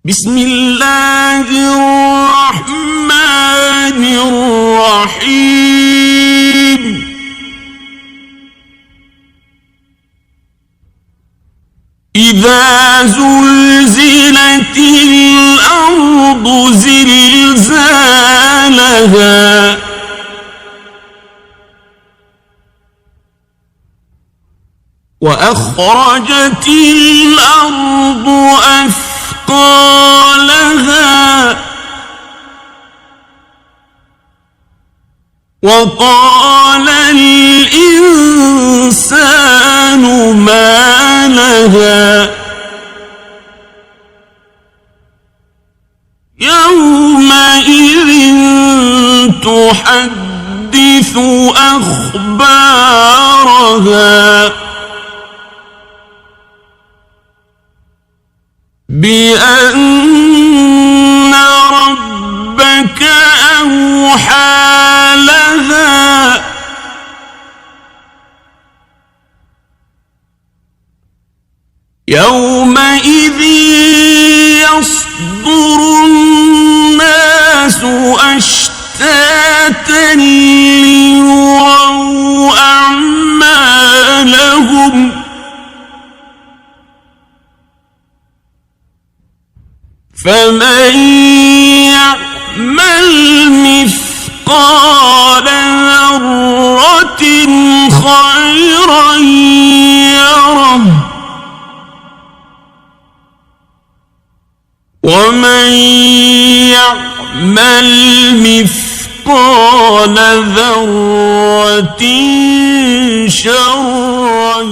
بسم الله الرحمن الرحيم إذا زلزلت الأرض زلزالها وأخرجت الأرض أثقالها وقال الإنسان ما لها يومئذ تحدث أخبارها بأن ربك أوحى لها يومئذ يصدر الناس أشتاتا ليروا أعمالهم فمن يعمل مثقال ذرة خيرا يره ومن يعمل مثقال ذرة شرا